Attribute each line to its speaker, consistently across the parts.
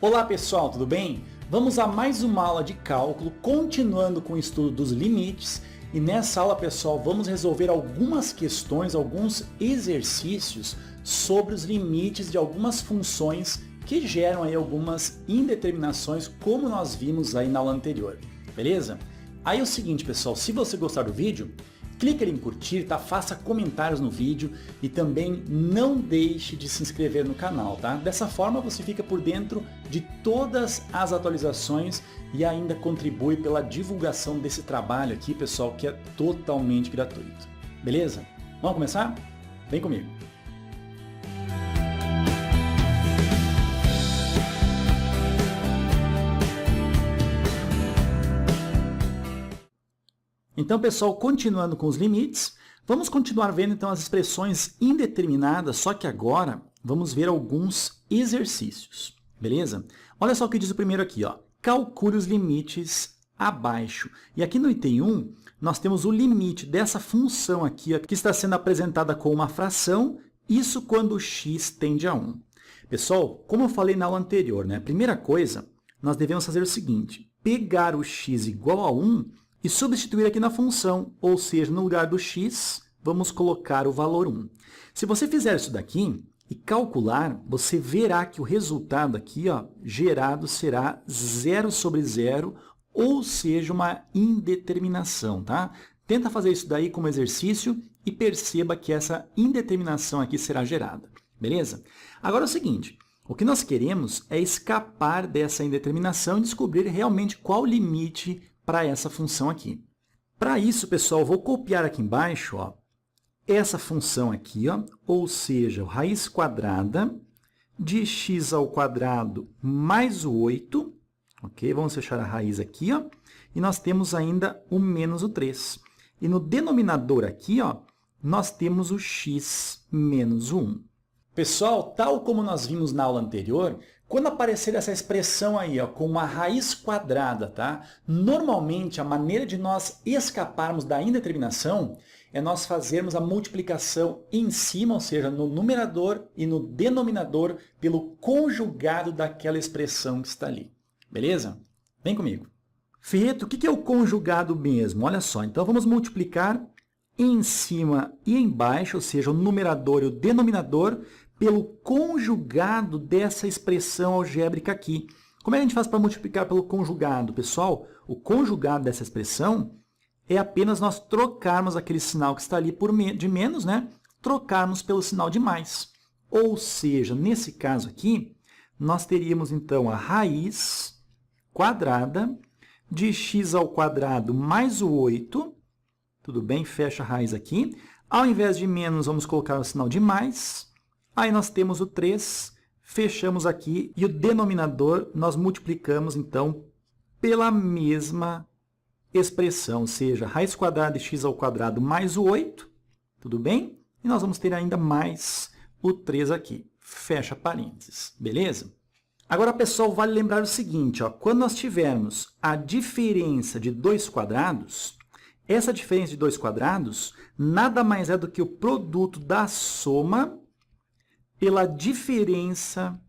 Speaker 1: Olá pessoal, tudo bem? Vamos a mais uma aula de cálculo, continuando com o estudo dos limites. E nessa aula, pessoal, vamos resolver algumas questões, alguns exercícios sobre os limites de algumas funções que geram aí algumas indeterminações, como nós vimos aí na aula anterior, beleza? Aí é o seguinte, pessoal, se você gostar do vídeo, clique em curtir, tá? Faça comentários no vídeo e também não deixe de se inscrever no canal, tá? Dessa forma você fica por dentro de todas as atualizações e ainda contribui pela divulgação desse trabalho aqui, pessoal, que é totalmente gratuito. Beleza? Vamos começar? Vem comigo! Então, pessoal, continuando com os limites, vamos continuar vendo então as expressões indeterminadas, só que agora vamos ver alguns exercícios, beleza? Olha só o que diz o primeiro aqui, ó. Calcule os limites abaixo. E aqui no item 1, nós temos o limite dessa função aqui, ó, que está sendo apresentada com uma fração, isso quando x tende a 1. Pessoal, como eu falei na aula anterior, né? A primeira coisa, nós devemos fazer o seguinte, pegar o x igual a 1 e substituir aqui na função, ou seja, no lugar do x, vamos colocar o valor 1. Se você fizer isso daqui e calcular, você verá que o resultado aqui, ó, gerado será 0 sobre 0, ou seja, uma indeterminação, tá? Tenta fazer isso daí como exercício e perceba que essa indeterminação aqui será gerada, beleza? Agora é o seguinte, o que nós queremos é escapar dessa indeterminação e descobrir realmente qual o limite para essa função aqui. Para isso, pessoal, vou copiar aqui embaixo, ó, essa função aqui, ó, ou seja, raiz quadrada de x ao quadrado mais o 8, ok? Vamos fechar a raiz aqui, ó, e nós temos ainda o menos o 3. E no denominador aqui, ó, nós temos o x menos o 1. Pessoal, tal como nós vimos na aula anterior, quando aparecer essa expressão aí, ó, com uma raiz quadrada, tá? Normalmente, a maneira de nós escaparmos da indeterminação é nós fazermos a multiplicação em cima, ou seja, no numerador e no denominador, pelo conjugado daquela expressão que está ali. Beleza? Vem comigo. Feito, o que é o conjugado mesmo? Olha só, então vamos multiplicar em cima e embaixo, ou seja, o numerador e o denominador, pelo conjugado dessa expressão algébrica aqui. Como é que a gente faz para multiplicar pelo conjugado, pessoal? O conjugado dessa expressão é apenas nós trocarmos aquele sinal que está ali de menos, né? Trocarmos pelo sinal de mais. Ou seja, nesse caso aqui, nós teríamos então a raiz quadrada de x ao quadrado mais o 8, tudo bem? Fecha a raiz aqui. Ao invés de menos, vamos colocar o sinal de mais. Aí nós temos o 3, fechamos aqui, e o denominador nós multiplicamos, então, pela mesma expressão, ou seja, raiz quadrada de x ao quadrado mais o 8, tudo bem? E nós vamos ter ainda mais o 3 aqui. Fecha parênteses, beleza? Agora, pessoal, vale lembrar o seguinte, ó, quando nós tivermos a diferença de dois quadrados, essa diferença de dois quadrados nada mais é do que o produto da soma pela diferença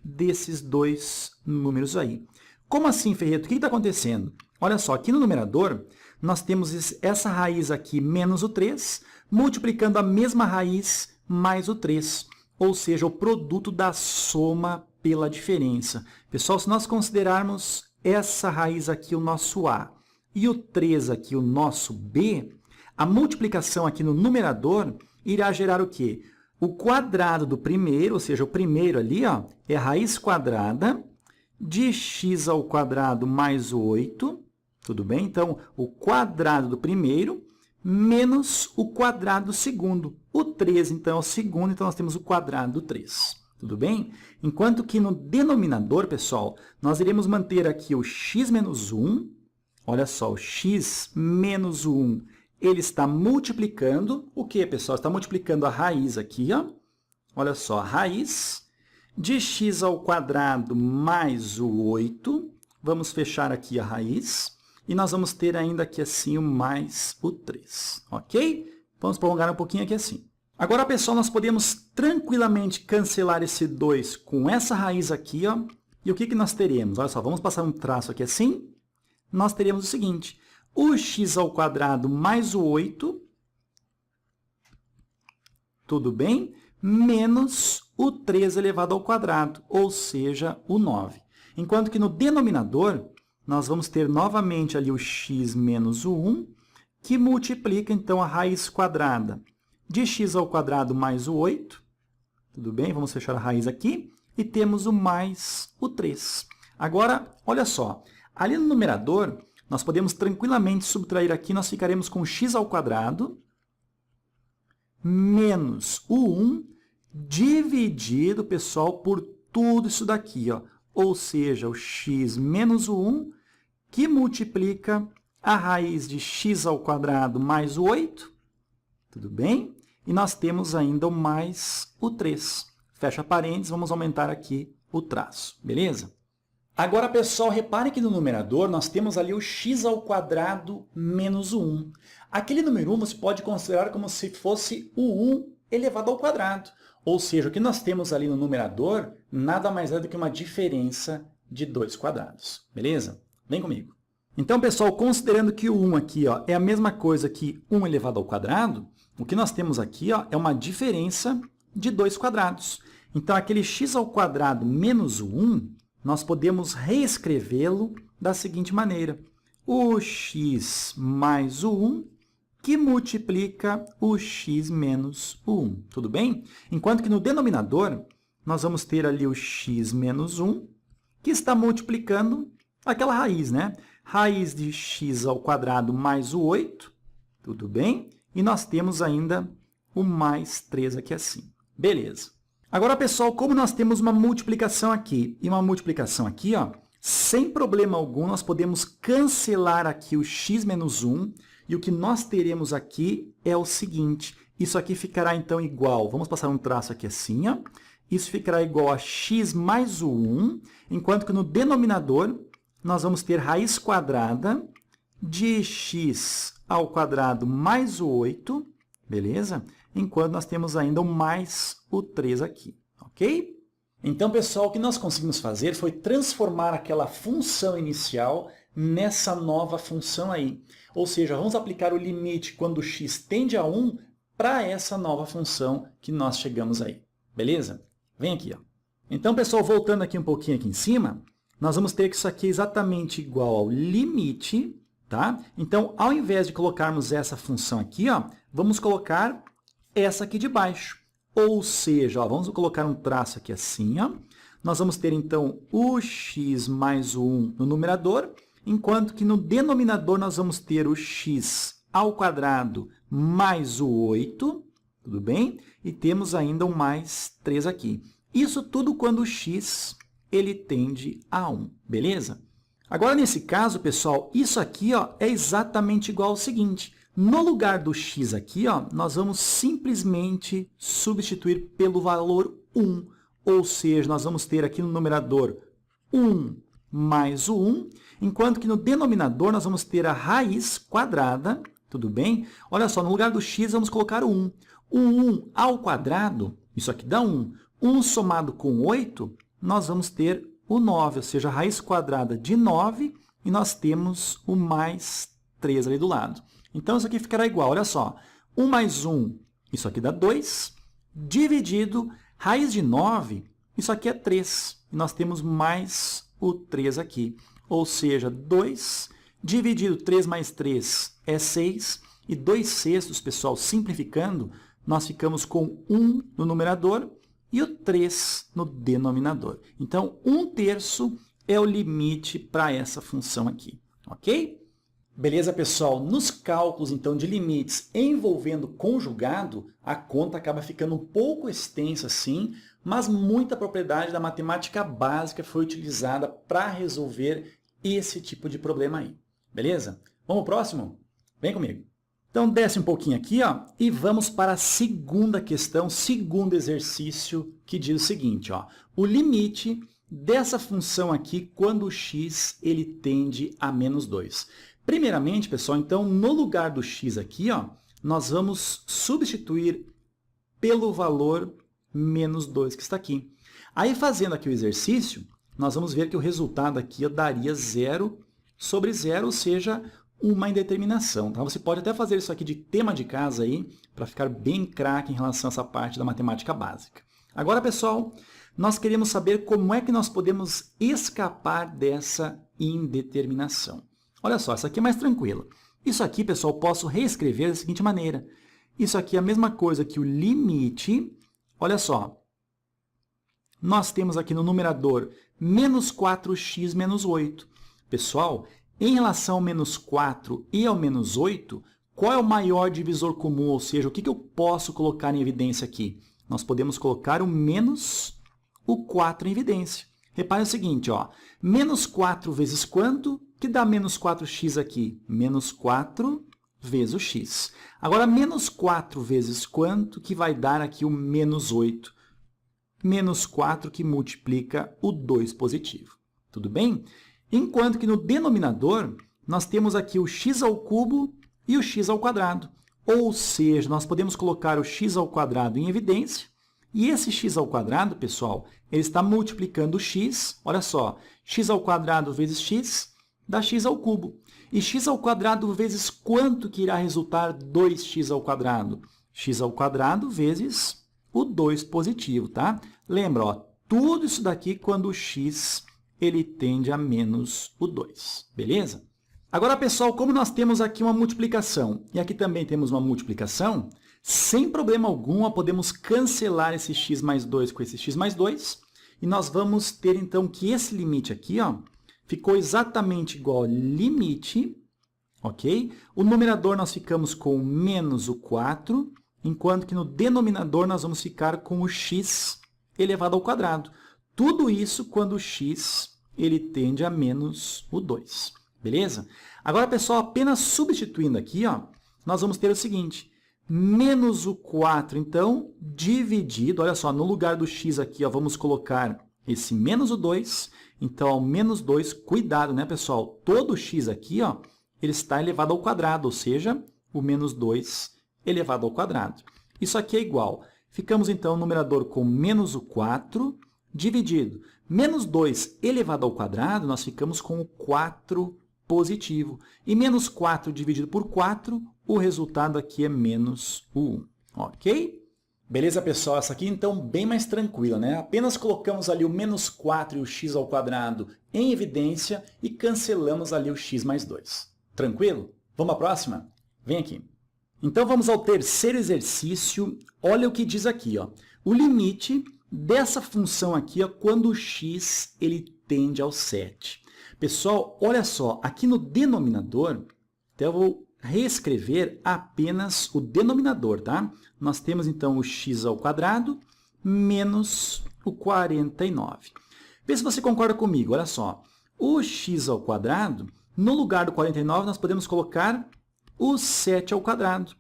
Speaker 1: desses dois números aí. Como assim, Ferreto? O que está acontecendo? Olha só, aqui no numerador, nós temos essa raiz aqui menos o 3, multiplicando a mesma raiz mais o 3, ou seja, o produto da soma pela diferença. Pessoal, se nós considerarmos essa raiz aqui o nosso A e o 3 aqui o nosso B, a multiplicação aqui no numerador irá gerar o quê? O quadrado do primeiro, ou seja, o primeiro ali, ó, é a raiz quadrada de x ao quadrado mais o 8, tudo bem? Então, o quadrado do primeiro menos o quadrado do segundo. O 3, então, é o segundo, então nós temos o quadrado do 3, tudo bem? Enquanto que no denominador, pessoal, nós iremos manter aqui o x menos 1, olha só, o x menos 1, ele está multiplicando, o que, pessoal? Está multiplicando a raiz aqui, ó. Olha só, a raiz de x ao quadrado mais o 8. Vamos fechar aqui a raiz. E nós vamos ter ainda aqui assim o mais o 3, ok? Vamos prolongar um pouquinho aqui assim. Agora, pessoal, nós podemos tranquilamente cancelar esse 2 com essa raiz aqui, ó, E o que nós teremos? Olha só, vamos passar um traço aqui assim. Nós teremos o seguinte, o x ao quadrado mais o 8, tudo bem? Menos o 3 elevado ao quadrado, ou seja, o 9. Enquanto que no denominador, nós vamos ter novamente ali o x menos o 1, que multiplica, então, a raiz quadrada de x ao quadrado mais o 8. Tudo bem? Vamos fechar a raiz aqui. E temos o mais o 3. Agora, olha só. Ali no numerador, nós podemos tranquilamente subtrair aqui, nós ficaremos com x ao quadrado menos o 1 dividido, pessoal, por tudo isso daqui, ó. Ou seja, o x menos o 1, que multiplica a raiz de x ao quadrado mais o 8, tudo bem? E nós temos ainda o mais o 3. Fecha parênteses, vamos aumentar aqui o traço, beleza? Agora, pessoal, reparem que no numerador nós temos ali o x ao quadrado menos o 1. Aquele número 1 você pode considerar como se fosse o 1 elevado ao quadrado. Ou seja, o que nós temos ali no numerador nada mais é do que uma diferença de 2 quadrados, beleza? Vem comigo. Então, pessoal, considerando que o 1 aqui ó, é a mesma coisa que 1 elevado ao quadrado, o que nós temos aqui ó, é uma diferença de 2 quadrados. Então, aquele x ao quadrado menos o 1, nós podemos reescrevê-lo da seguinte maneira. O x mais o 1, que multiplica o x menos o 1. Tudo bem? Enquanto que no denominador, nós vamos ter ali o x menos 1, que está multiplicando aquela raiz, né? Raiz de x ao quadrado mais o 8. Tudo bem? E nós temos ainda o mais 3 aqui assim. Beleza. Agora, pessoal, como nós temos uma multiplicação aqui e uma multiplicação aqui, ó, sem problema algum, nós podemos cancelar aqui o x menos 1, e o que nós teremos aqui é o seguinte, isso aqui ficará, então, igual, vamos passar um traço aqui assim, ó, isso ficará igual a x mais o 1, enquanto que no denominador nós vamos ter raiz quadrada de x ao quadrado mais o 8, beleza? Enquanto nós temos ainda o mais o 3 aqui, ok? Então, pessoal, o que nós conseguimos fazer foi transformar aquela função inicial nessa nova função aí. Ou seja, vamos aplicar o limite quando o x tende a 1 para essa nova função que nós chegamos aí, beleza? Vem aqui, ó. Então, pessoal, voltando aqui um pouquinho aqui em cima, nós vamos ter que isso aqui é exatamente igual ao limite, tá? Então, ao invés de colocarmos essa função aqui, ó, vamos colocar essa aqui de baixo. Ou seja, ó, vamos colocar um traço aqui assim, ó. Nós vamos ter, então, o x mais o 1 no numerador, enquanto que no denominador nós vamos ter o x ao quadrado mais o 8, tudo bem? E temos ainda o mais 3 aqui. Isso tudo quando o x ele tende a 1, beleza? Agora, nesse caso, pessoal, isso aqui ó, é exatamente igual ao seguinte. No lugar do x aqui, ó, nós vamos simplesmente substituir pelo valor 1. Ou seja, nós vamos ter aqui no numerador 1 mais o 1, enquanto que no denominador nós vamos ter a raiz quadrada, tudo bem? Olha só, no lugar do x vamos colocar o 1. O 1 ao quadrado, isso aqui dá 1. 1 somado com 8, nós vamos ter o 9, ou seja, a raiz quadrada de 9, e nós temos o mais 3 ali do lado. Então, isso aqui ficará igual, olha só, 1 mais 1, isso aqui dá 2, dividido, raiz de 9, isso aqui é 3, e nós temos mais o 3 aqui. Ou seja, 2 dividido 3 mais 3 é 6, e 2 sextos, pessoal, simplificando, nós ficamos com 1 no numerador e o 3 no denominador. Então, 1/3 é o limite para essa função aqui, ok? Beleza, pessoal? Nos cálculos, então, de limites envolvendo conjugado, a conta acaba ficando um pouco extensa, sim, mas muita propriedade da matemática básica foi utilizada para resolver esse tipo de problema aí. Beleza? Vamos pro próximo? Vem comigo. Então, desce um pouquinho aqui, ó, e vamos para a segunda questão, segundo exercício, que diz o seguinte, ó, o limite dessa função aqui quando o x ele tende a menos 2. Primeiramente, pessoal, então, no lugar do x aqui, ó, nós vamos substituir pelo valor menos 2 que está aqui. Aí, fazendo aqui o exercício, nós vamos ver que o resultado aqui daria 0 sobre 0, ou seja, uma indeterminação. Tá? Você pode até fazer isso aqui de tema de casa aí, para ficar bem craque em relação a essa parte da matemática básica. Agora, pessoal, nós queremos saber como é que nós podemos escapar dessa indeterminação. Olha só, isso aqui é mais tranquilo. Isso aqui, pessoal, posso reescrever da seguinte maneira. Isso aqui é a mesma coisa que o limite. Olha só, nós temos aqui no numerador menos 4x menos 8. Pessoal, em relação ao menos 4 e ao menos 8, qual é o maior divisor comum? Ou seja, o que eu posso colocar em evidência aqui? Nós podemos colocar o menos o 4 em evidência. Repare o seguinte, ó, menos 4 vezes quanto? Que dá menos 4x aqui? Menos 4 vezes o x. Agora, menos 4 vezes quanto? Que vai dar aqui o menos 8. Menos 4 que multiplica o 2 positivo. Tudo bem? Enquanto que no denominador, nós temos aqui o x ao cubo e o x ao quadrado. Ou seja, nós podemos colocar o x ao quadrado em evidência. E esse x ao quadrado, pessoal, ele está multiplicando o x. Olha só, x ao quadrado vezes x dá x ao cubo. E x ao quadrado vezes quanto que irá resultar 2x ao quadrado? X ao quadrado vezes o 2 positivo, tá? Lembra, ó, tudo isso daqui quando o x ele tende a menos o 2, beleza? Agora, pessoal, como nós temos aqui uma multiplicação e aqui também temos uma multiplicação, sem problema algum, podemos cancelar esse x mais 2 com esse x mais 2, e nós vamos ter, então, que esse limite aqui, ó, ficou exatamente igual ao limite, ok? O numerador nós ficamos com menos o 4, enquanto que no denominador nós vamos ficar com o x elevado ao quadrado. Tudo isso quando o x ele tende a menos o 2, beleza? Agora, pessoal, apenas substituindo aqui, ó, nós vamos ter o seguinte, menos o 4, então, dividido, olha só, no lugar do x aqui, ó, vamos colocar esse menos o 2, então, ao menos 2, cuidado, né, pessoal? Todo x aqui, ó, ele está elevado ao quadrado, ou seja, o menos 2 elevado ao quadrado. Isso aqui é igual. Ficamos, então, no numerador com menos o 4, dividido. Menos 2 elevado ao quadrado, nós ficamos com o 4 positivo. E menos 4 dividido por 4, o resultado aqui é menos o 1. Ok? Beleza, pessoal? Essa aqui, então, bem mais tranquila, né? Apenas colocamos ali o menos 4 e o x ao quadrado em evidência e cancelamos ali o x mais 2. Tranquilo? Vamos à próxima? Vem aqui. Então, vamos ao terceiro exercício. Olha o que diz aqui, ó. O limite dessa função aqui, ó, quando o x ele tende ao 7. Pessoal, olha só, aqui no denominador, então eu vou reescrever apenas o denominador, tá? Nós temos, então, o x ao quadrado menos o 49. Vê se você concorda comigo, olha só. O x ao quadrado, no lugar do 49, nós podemos colocar o 7 ao quadrado.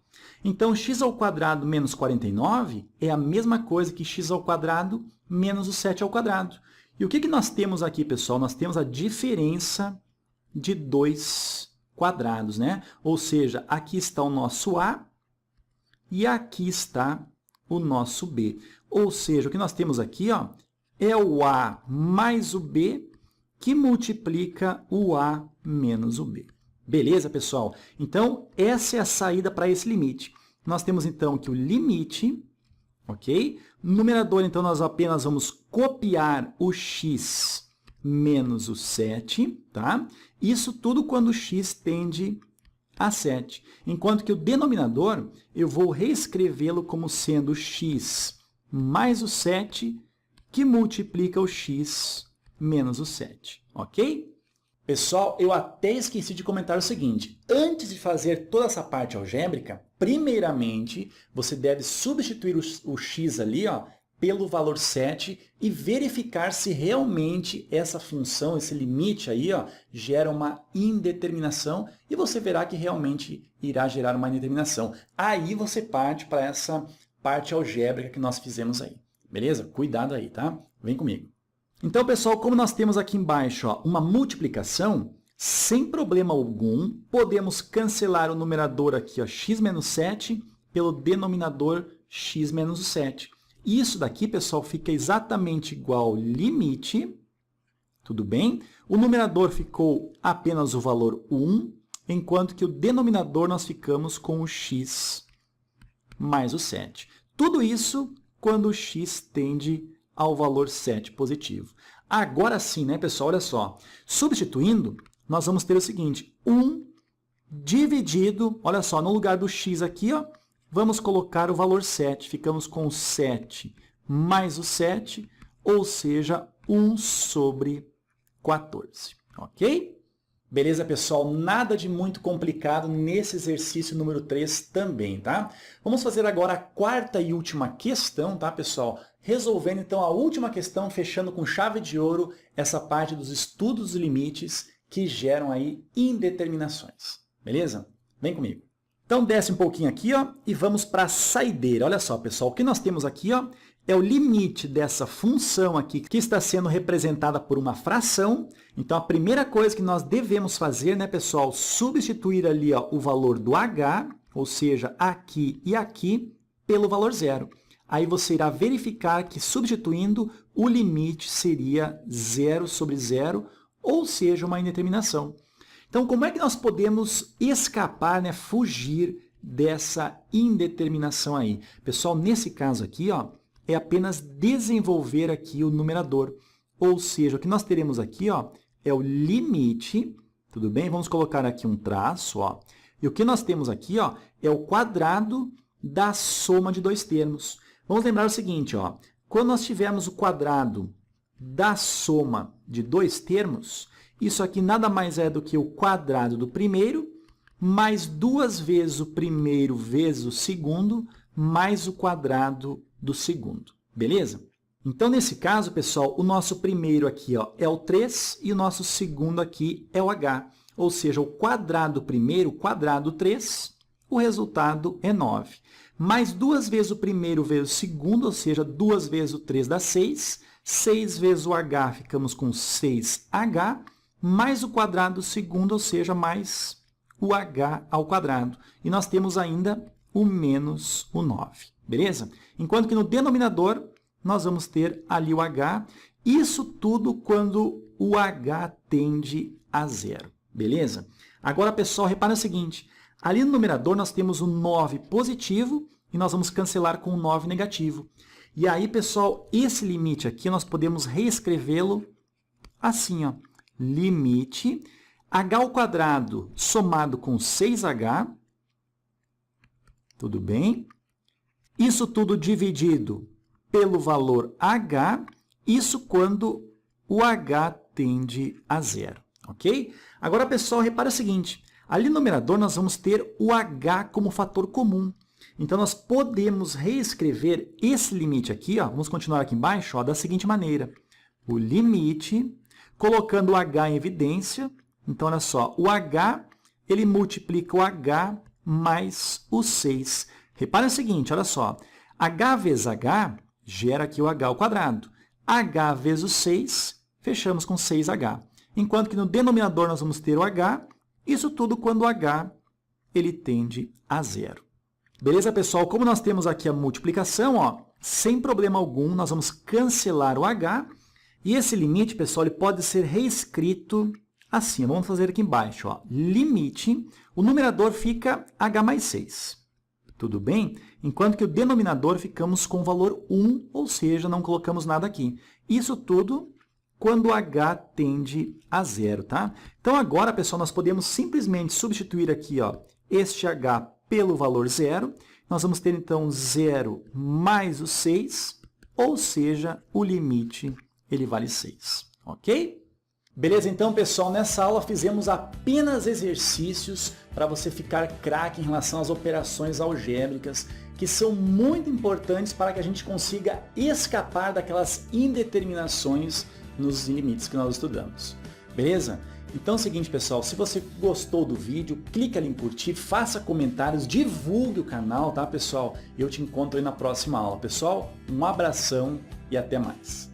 Speaker 1: Então, x ao quadrado menos 49 é a mesma coisa que x ao quadrado menos o 7 ao quadrado. E o que nós temos aqui, pessoal? Nós temos a diferença de 2 quadrados, né? Ou seja, aqui está o nosso a e aqui está o nosso b. Ou seja, o que nós temos aqui, ó, é o a mais o b que multiplica o a menos o b. Beleza, pessoal? Então, essa é a saída para esse limite. Nós temos, então, que o limite, ok? No numerador, então, nós apenas vamos copiar o x menos o 7, tá? Isso tudo quando o x tende a 7. Enquanto que o denominador, eu vou reescrevê-lo como sendo x mais o 7, que multiplica o x menos o 7, ok? Pessoal, eu até esqueci de comentar o seguinte. Antes de fazer toda essa parte algébrica, primeiramente, você deve substituir o x ali, ó, pelo valor 7 e verificar se realmente essa função, esse limite aí, ó, gera uma indeterminação e você verá que realmente irá gerar uma indeterminação. Aí você parte para essa parte algébrica que nós fizemos aí. Beleza? Cuidado aí, tá? Vem comigo. Então, pessoal, como nós temos aqui embaixo, ó, uma multiplicação, sem problema algum, podemos cancelar o numerador aqui, ó, x menos 7, pelo denominador x menos 7. Isso daqui, pessoal, fica exatamente igual ao limite, Tudo bem? O numerador ficou apenas o valor 1, enquanto que o denominador nós ficamos com o x mais o 7. Tudo isso quando o x tende ao valor 7 positivo. Agora sim, né, pessoal? Olha só. Substituindo, nós vamos ter o seguinte, 1 dividido, olha só, no lugar do x aqui, ó, vamos colocar o valor 7. Ficamos com 7 mais o 7, ou seja, 1 sobre 14. Ok? Beleza, pessoal? Nada de muito complicado nesse exercício número 3 também, tá? Vamos fazer agora a quarta e última questão, tá, pessoal? Resolvendo, então, a última questão, fechando com chave de ouro essa parte dos estudos dos limites que geram aí indeterminações. Beleza? Vem comigo. Então, desce um pouquinho aqui, ó, e vamos para a saideira. Olha só, pessoal, o que nós temos aqui, ó, é o limite dessa função aqui que está sendo representada por uma fração. Então, a primeira coisa que nós devemos fazer, né, pessoal, substituir ali, ó, o valor do h, ou seja, aqui e aqui, pelo valor zero. Aí você irá verificar que, substituindo, o limite seria 0 sobre 0, ou seja, uma indeterminação. Então, como é que nós podemos escapar, né, fugir dessa indeterminação aí? Pessoal, nesse caso aqui, ó, é apenas desenvolver aqui o numerador. Ou seja, o que nós teremos aqui, ó, é o limite, tudo bem? Vamos colocar aqui um traço, ó. E o que nós temos aqui, ó, é o quadrado da soma de dois termos. Vamos lembrar o seguinte, ó, quando nós tivermos o quadrado da soma de dois termos, isso aqui nada mais é do que o quadrado do primeiro, mais 2 vezes o primeiro vezes o segundo, mais o quadrado do segundo. Beleza? Então, nesse caso, pessoal, o nosso primeiro aqui, ó, é o 3 e o nosso segundo aqui é o h. Ou seja, o quadrado do primeiro, o quadrado do 3, o resultado é 9. Mais 2 vezes o primeiro vezes o segundo, ou seja, 2 vezes o 3 dá 6. 6 vezes o h, ficamos com 6h, mais o quadrado do segundo, ou seja, mais o h ao quadrado. E nós temos ainda o menos o 9. Beleza? Enquanto que no denominador, nós vamos ter ali o h. Isso tudo quando o h tende a 0. Beleza? Agora, pessoal, repara o seguinte. Ali no numerador, nós temos o 9 positivo e nós vamos cancelar com o 9 negativo. E aí, pessoal, esse limite aqui, nós podemos reescrevê-lo assim, ó. Limite h ao quadrado somado com 6h, tudo bem? Isso tudo dividido pelo valor h, isso quando o h tende a 0, ok? Agora, pessoal, repara o seguinte, ali no numerador nós vamos ter o h como fator comum. Então, nós podemos reescrever esse limite aqui, ó, vamos continuar aqui embaixo, ó, da seguinte maneira. O limite, colocando o h em evidência, então, olha só, o h, ele multiplica o h mais o 6. Repara o seguinte, olha só, h vezes h gera aqui o h ao quadrado. h vezes o 6, fechamos com 6h. Enquanto que no denominador nós vamos ter o h, isso tudo quando o h ele tende a 0. Beleza, pessoal? Como nós temos aqui a multiplicação, ó, sem problema algum, nós vamos cancelar o h. E esse limite, pessoal, ele pode ser reescrito assim. Vamos fazer aqui embaixo, ó. Limite, o numerador fica h mais 6. Tudo bem? Enquanto que o denominador ficamos com o valor 1, ou seja, não colocamos nada aqui. Isso tudo quando h tende a 0, tá? Então, agora, pessoal, nós podemos simplesmente substituir aqui, ó, este h pelo valor 0. Nós vamos ter, então, 0 mais o 6, ou seja, o limite ele vale 6, ok? Beleza? Então, pessoal, nessa aula fizemos apenas exercícios para você ficar craque em relação às operações algébricas, que são muito importantes para que a gente consiga escapar daquelas indeterminações nos limites que nós estudamos. Beleza? Então é o seguinte, pessoal, se você gostou do vídeo, clique ali em curtir, faça comentários, divulgue o canal, tá, pessoal? Eu te encontro aí na próxima aula. Pessoal, um abração e até mais.